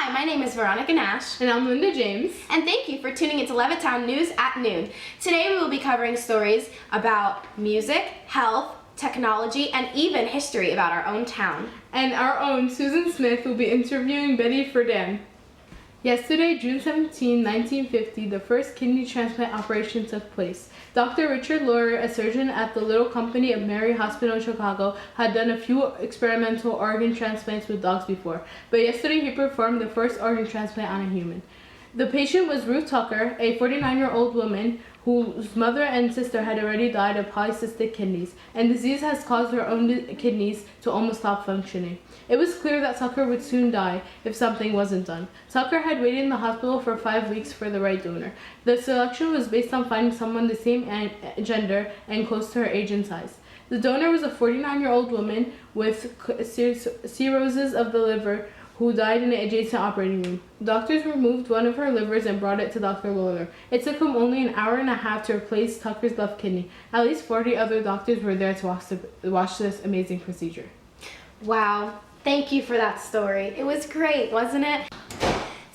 Hi, my name is Veronica Nash. And I'm Linda James. And thank you for tuning into Levittown News at Noon. Today we will be covering stories about music, health, technology, and even history about our own town. And our own Susan Smith will be interviewing Betty Friedan. Yesterday, June 17, 1950, the first kidney transplant operation took place. Dr. Richard Laurer, a surgeon at the Little Company of Mary Hospital in Chicago, had done a few experimental organ transplants with dogs before, but yesterday he performed the first organ transplant on a human. The patient was Ruth Tucker, a 49-year-old woman whose mother and sister had already died of polycystic kidneys, and disease has caused her own kidneys to almost stop functioning. It was clear that Tucker would soon die if something wasn't done. Tucker had waited in the hospital for 5 weeks for the right donor. The selection was based on finding someone the same gender and close to her age and size. The donor was a 49-year-old woman with cirrhosis of the liver who died in the adjacent operating room. Doctors removed one of her livers and brought it to Dr. Laurer. It took him only an hour and a half to replace Tucker's left kidney. At least 40 other doctors were there to watch this amazing procedure. Wow, thank you for that story. It was great, wasn't it?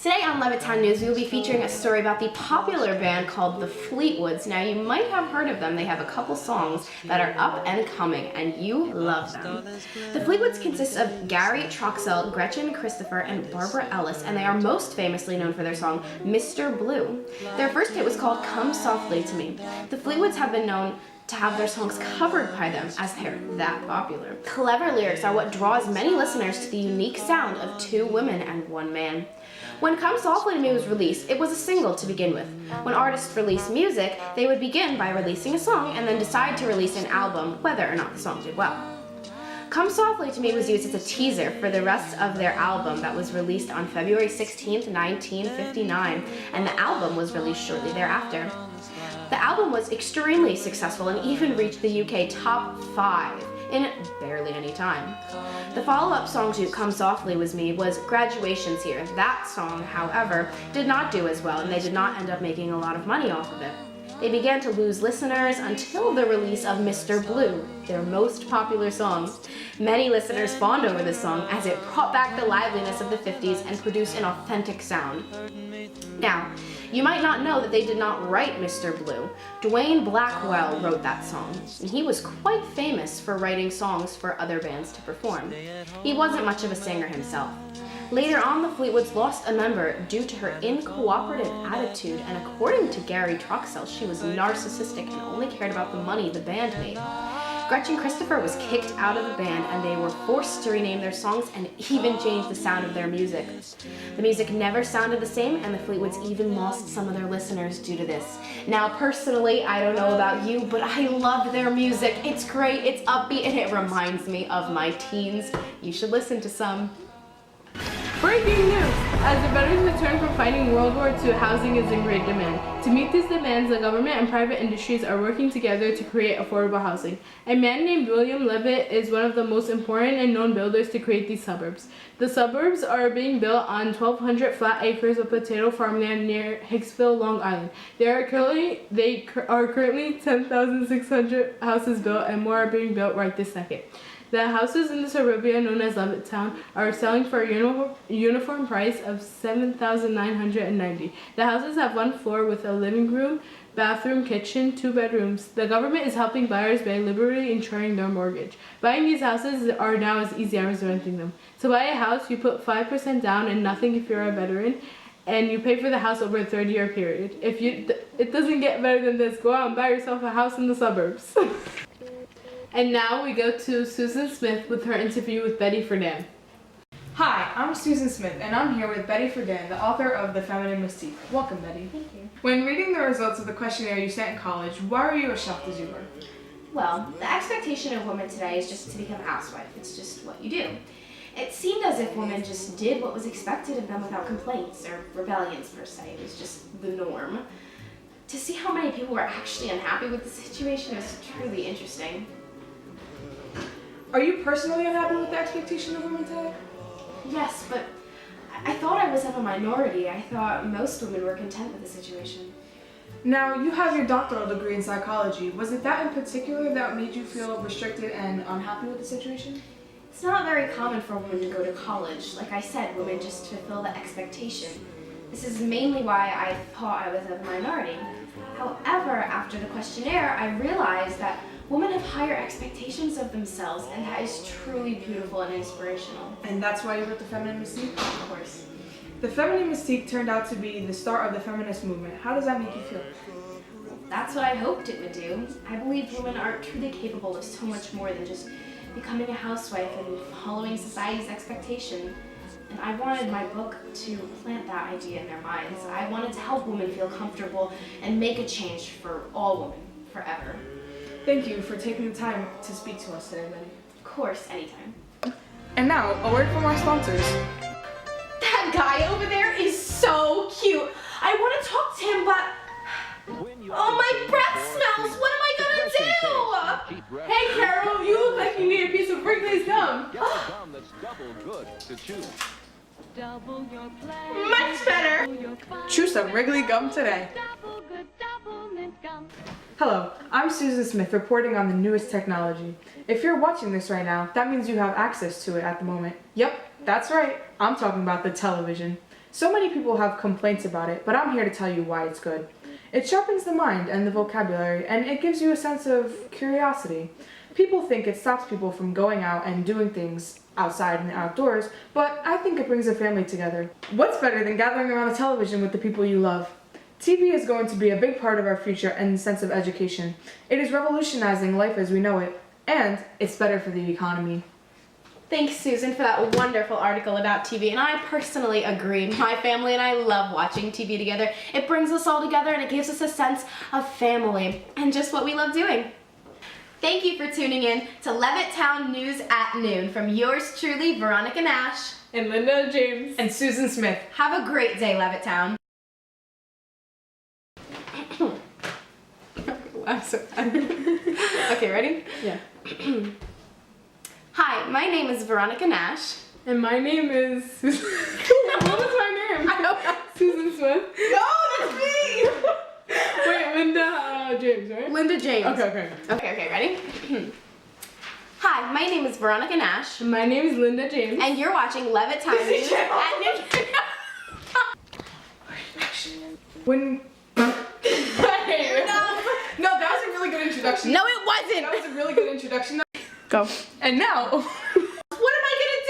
Today on Levittown News, we will be featuring a story about the popular band called the Fleetwoods. Now, you might have heard of them. They have a couple songs that are up and coming, and you love them. The Fleetwoods consist of Gary Troxell, Gretchen Christopher, and Barbara Ellis, and they are most famously known for their song, Mr. Blue. Their first hit was called Come Softly to Me. The Fleetwoods have been known to have their songs covered by them, as they're that popular. Clever lyrics are what draws many listeners to the unique sound of two women and one man. When Come Softly to Me was released, it was a single to begin with. When artists release music, they would begin by releasing a song and then decide to release an album, whether or not the song did well. Come Softly to Me was used as a teaser for the rest of their album that was released on February 16, 1959, and the album was released shortly thereafter. The album was extremely successful and even reached the UK top 5 in barely any time. The follow-up song to Come Softly With Me was Graduation's Here. That song, however, did not do as well, and they did not end up making a lot of money off of it. They began to lose listeners until the release of Mr. Blue, their most popular song. Many listeners fawned over this song as it brought back the liveliness of the 50s and produced an authentic sound. Now, you might not know that they did not write Mr. Blue. Dwayne Blackwell wrote that song, and he was quite famous for writing songs for other bands to perform. He wasn't much of a singer himself. Later on, the Fleetwoods lost a member due to her uncooperative attitude, and according to Gary Troxell, she was narcissistic and only cared about the money the band made. Gretchen Christopher was kicked out of the band, and they were forced to rename their songs and even change the sound of their music. The music never sounded the same, and the Fleetwoods even lost some of their listeners due to this. Now, personally, I don't know about you, but I love their music. It's great, it's upbeat, and it reminds me of my teens. You should listen to some. Breaking news! As the veterans return from fighting World War II, housing is in great demand. To meet these demands, the government and private industries are working together to create affordable housing. A man named William Levitt is one of the most important and known builders to create these suburbs. The suburbs are being built on 1,200 flat acres of potato farmland near Hicksville, Long Island. There are currently 10,600 houses built, and more are being built right this second. The houses in the suburbia known as Levittown are selling for a uniform price of $7,990. The houses have one floor with a living room, bathroom, kitchen, 2 bedrooms. The government is helping buyers by liberally insuring their mortgage. Buying these houses are now as easy as renting them. To buy a house, you put 5% down and nothing if you're a veteran, and you pay for the house over a 30-year period. If it doesn't get better than this, go out and buy yourself a house in the suburbs. And now we go to Susan Smith with her interview with Betty Friedan. Hi, I'm Susan Smith, and I'm here with Betty Friedan, the author of The Feminine Mystique. Welcome, Betty. Thank you. When reading the results of the questionnaire you sent in college, why were you as shocked as you were? Well, the expectation of women today is just to become a housewife. It's just what you do. It seemed as if women just did what was expected of them without complaints or rebellions per se. It was just the norm. To see how many people were actually unhappy with the situation was truly interesting. Are you personally unhappy with the expectation of women today? Yes, but I thought I was in a minority. I thought most women were content with the situation. Now, you have your doctoral degree in psychology. Was it that in particular that made you feel restricted and unhappy with the situation? It's not very common for a woman to go to college. Like I said, women just fulfill the expectation. This is mainly why I thought I was a minority. However, after the questionnaire, I realized that women have higher expectations of themselves, and that is truly beautiful and inspirational. And that's why you wrote The Feminine Mystique? Of course. The Feminine Mystique turned out to be the start of the feminist movement. How does that make you feel? That's what I hoped it would do. I believe women are truly capable of so much more than just becoming a housewife and following society's expectation. And I wanted my book to plant that idea in their minds. I wanted to help women feel comfortable and make a change for all women, forever. Thank you for taking the time to speak to us today, Betty. Of course, anytime. And now, a word from our sponsors. That guy over there is so cute. I want to talk to him, but... Oh, my breath smells! What am I gonna do? Hey Carol, you look like you need a piece of Wrigley's gum. Gum that's double good to chew. Much better! Chew some Wrigley gum today. Hello, I'm Susan Smith reporting on the newest technology. If you're watching this right now, that means you have access to it at the moment. Yep, that's right. I'm talking about the television. So many people have complaints about it, but I'm here to tell you why it's good. It sharpens the mind and the vocabulary, and it gives you a sense of curiosity. People think it stops people from going out and doing things outside and outdoors, but I think it brings a family together. What's better than gathering around the television with the people you love? TV is going to be a big part of our future and the sense of education. It is revolutionizing life as we know it, and it's better for the economy. Thanks, Susan, for that wonderful article about TV, and I personally agree. My family and I love watching TV together. It brings us all together, and it gives us a sense of family, and just what we love doing. Thank you for tuning in to Levittown News at Noon from yours truly, Veronica Nash. And Linda James. And Susan Smith. Have a great day, Levittown. Okay, ready? Yeah. Hi, my name is Veronica Nash. And my name is what is my name? I don't know. Susan Smith. No, that's me! Wait, Linda James, right? Linda James. Okay. Okay, ready? Hi, my name is Veronica Nash. And my name is Linda James. And you're watching Levittown News at Noon. When... No, No, that was a really good introduction. no, it wasn't. That was a really good introduction. Go. And now... What am I gonna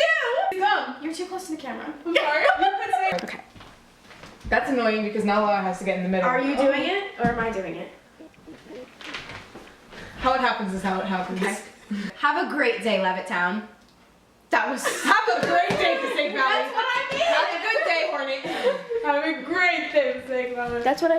do? Go. You're too close to the camera. I'm sorry. Okay. That's annoying because now Lara has to get in the middle. Are you doing it or am I doing it? How it happens is how it happens. Okay. Have a great day, Levittown. That was. Have a great day, Passaic Valley. That's what I mean. Have a good day, Hornet. Have a great day, Passaic Valley. That's what I.